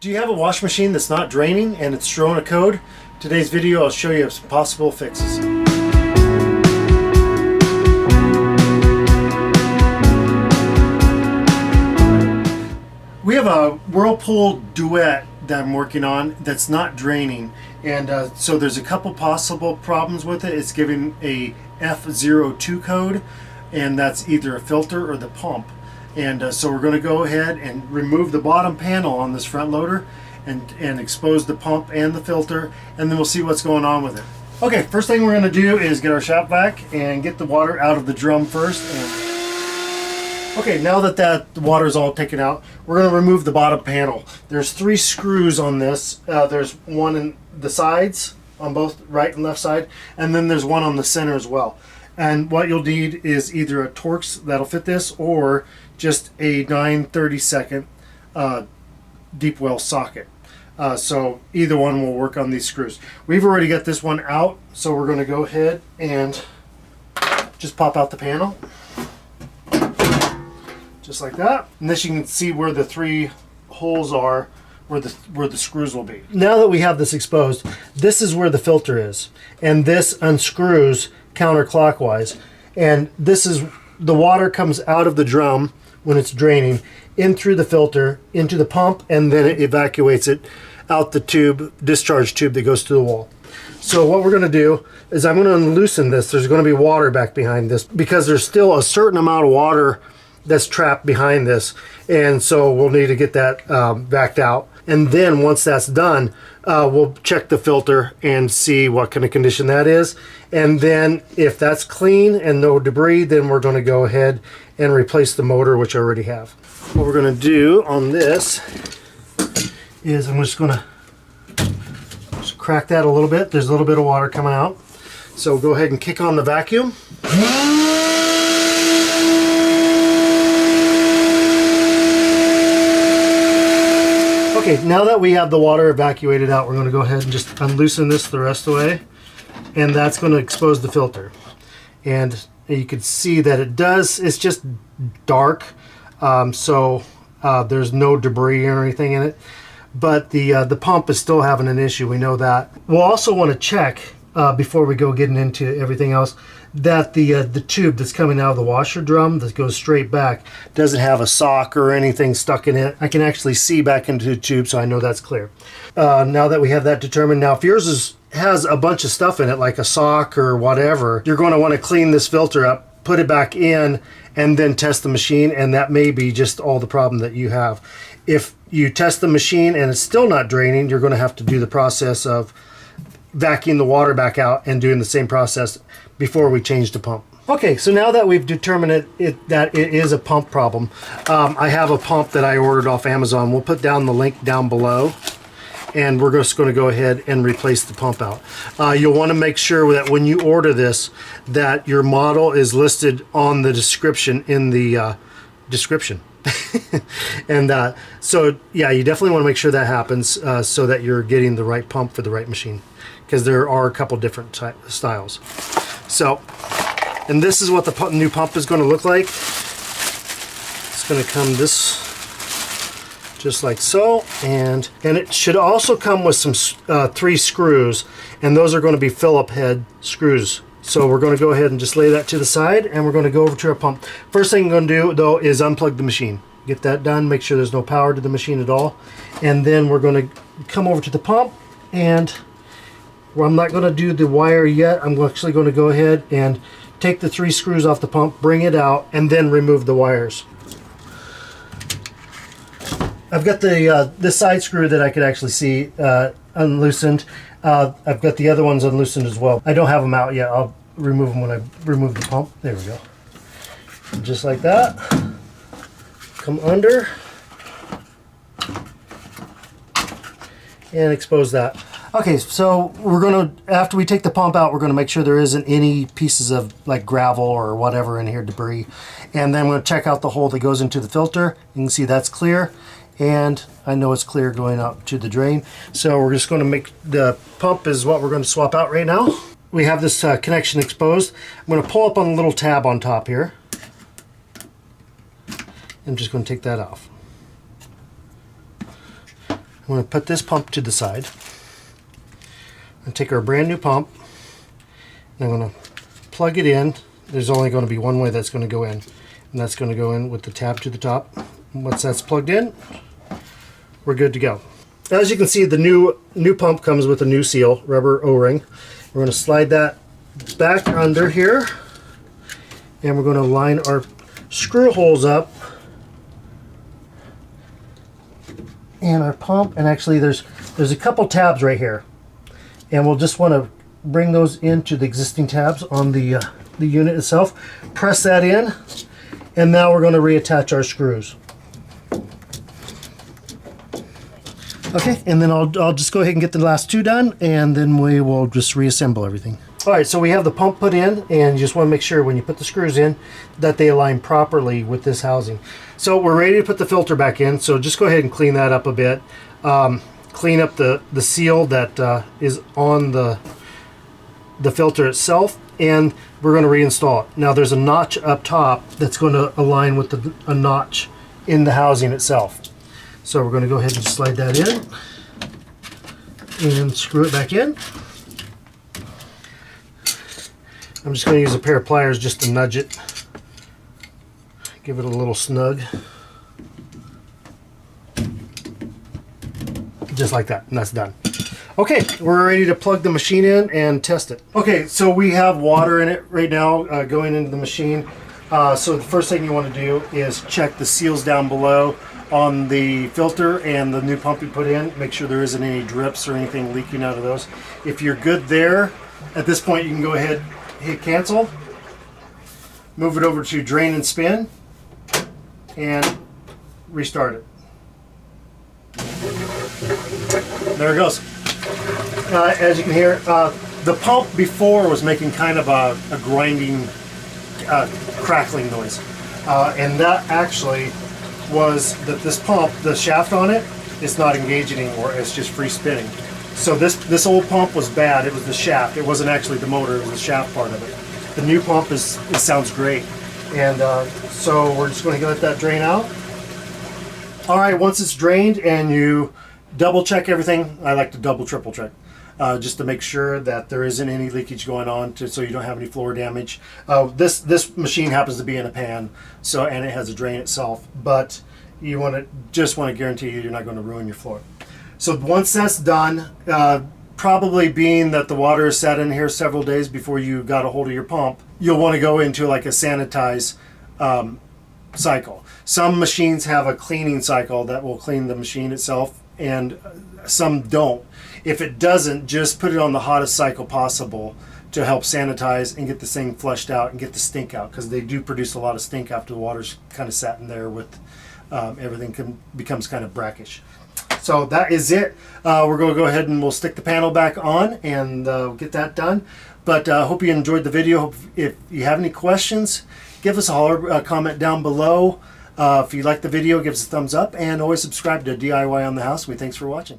Do you have a wash machine that's not draining and it's throwing a code? Today's video I'll show you some possible fixes. We have a Whirlpool Duet that I'm working on that's not draining, and so there's a couple possible problems with it. It's giving a F02 code, and that's either a filter or the pump. And so we're going to go ahead and remove the bottom panel on this front loader and expose the pump and the filter, and then we'll see what's going on with it. Okay, first thing we're going to do is get our shop vac and get the water out of the drum first. Okay, now that the water is all taken out, we're going to remove the bottom panel. There's 3 screws on this. There's one in the sides on both right and left side, and then there's one on the center as well. And what you'll need is either a Torx that'll fit this or just a 9/32 deep well socket. So either one will work on these screws. We've already got this one out, so we're going to go ahead and just pop out the panel. Just like that. And this, you can see where the 3 holes are, where the screws will be. Now that we have this exposed, this is where the filter is. And this unscrews counterclockwise. And this is, the water comes out of the drum when it's draining, in through the filter, into the pump, and then it evacuates it out the tube, discharge tube that goes to the wall. So what we're going to do is I'm going to loosen this. There's going to be water back behind this because there's still a certain amount of water that's trapped behind this, and so we'll need to get that backed out. And then once that's done, we'll check the filter and see what kind of condition that is, and then if that's clean and no debris, then we're going to go ahead and replace the motor, which I already have. What we're going to do on this is I'm just going to crack that a little bit. There's a little bit of water coming out, so go ahead and kick on the vacuum. Okay, now that we have the water evacuated out, we're going to go ahead and just unloosen this the rest of the way, and that's going to expose the filter. And you can see that it does, it's just dark, so there's no debris or anything in it, but the pump is still having an issue. We know that. We'll also want to check before we go getting into everything else that the tube that's coming out of the washer drum that goes straight back doesn't have a sock or anything stuck in it. I can actually see back into the tube, so I know that's clear. Now that we have that determined, now if yours has a bunch of stuff in it like a sock or whatever, you're going to want to clean this filter up, put it back in, and then test the machine, and that may be just all the problem that you have. If you test the machine and it's still not draining, you're going to have to do the process of vacuuming the water back out and doing the same process before we change the pump. Okay, so now that we've determined that it is a pump problem, I have a pump that I ordered off Amazon. We'll put down the link down below, and we're just going to go ahead and replace the pump out. You'll want to make sure that when you order this, that your model is listed on the description in the description. And so yeah, you definitely want to make sure that happens so that you're getting the right pump for the right machine, because there are a couple different styles. So, and this is what the new pump is going to look like. It's going to come just like so, and it should also come with some 3 screws, and those are going to be Phillip head screws. So we're going to go ahead and just lay that to the side, and we're going to go over to our pump. First thing I'm going to do though is unplug the machine. Get that done, make sure there's no power to the machine at all, and then we're going to come over to the pump, and well, I'm not going to do the wire yet. I'm actually going to go ahead and take the 3 screws off the pump, bring it out, and then remove the wires. I've got this side screw that I could actually see unloosened. I've got the other ones unloosened as well. I don't have them out yet. I'll remove them when I remove the pump. There we go. And just like that. Come under and expose that. Okay, so we're going to, after we take the pump out, we're going to make sure there isn't any pieces of like gravel or whatever in here, debris. And then we're going to check out the hole that goes into the filter. You can see that's clear, and I know it's clear going out to the drain. So we're just going to make, the pump is what we're going to swap out right now. We have this connection exposed. I'm going to pull up on the little tab on top here. I'm just going to take that off. I'm going to put this pump to the side. I'm going to take our brand new pump, and I'm going to plug it in. There's only going to be one way that's going to go in, and that's going to go in with the tab to the top. Once that's plugged in, we're good to go. As you can see, the new pump comes with a new seal, rubber O-ring. We're going to slide that back under here, and we're going to line our screw holes up and our pump. And actually there's a couple tabs right here, and we'll just want to bring those into the existing tabs on the unit itself. Press that in, and now we're going to reattach our screws. Okay, and then I'll just go ahead and get the last two done, and then we will just reassemble everything. All right, so we have the pump put in, and you just want to make sure when you put the screws in that they align properly with this housing. So we're ready to put the filter back in, so just go ahead and clean that up a bit. Clean up the seal that is on the filter itself, and we're going to reinstall it. Now there's a notch up top that's going to align with a notch in the housing itself. So we're going to go ahead and slide that in and screw it back in. I'm just going to use a pair of pliers just to nudge it, give it a little snug, just like that, and that's done. Okay, we're ready to plug the machine in and test it. Okay, so we have water in it right now going into the machine. So the first thing you want to do is check the seals down below on the filter and the new pump you put in. Make sure there isn't any drips or anything leaking out of those. If you're good there, at this point you can go ahead, hit cancel, move it over to drain and spin, and restart it. There it goes. As you can hear, the pump before was making kind of a grinding, crackling noise, and that actually was that this pump, the shaft on it, is not engaged anymore. It's just free spinning. So this old pump was bad. It was the shaft. It wasn't actually the motor. It was the shaft part of it. The new pump it sounds great, and so we're just going to let that drain out. All right, once it's drained and you double check everything, I like to double triple check. Just to make sure that there isn't any leakage going on, so you don't have any floor damage. This machine happens to be in a pan, so and it has a drain itself, but you want to guarantee you're not going to ruin your floor. So once that's done, probably being that the water is sat in here several days before you got a hold of your pump, you'll want to go into like a sanitize cycle. Some machines have a cleaning cycle that will clean the machine itself, and some don't. If it doesn't, just put it on the hottest cycle possible to help sanitize and get this thing flushed out and get the stink out, because they do produce a lot of stink after the water's kind of sat in there with everything becomes kind of brackish. So that is it. We're going to go ahead and we'll stick the panel back on and get that done. But I hope you enjoyed the video. If you have any questions, give us a comment down below. If you like the video, give us a thumbs up, and always subscribe to DIY on the House. Thanks for watching.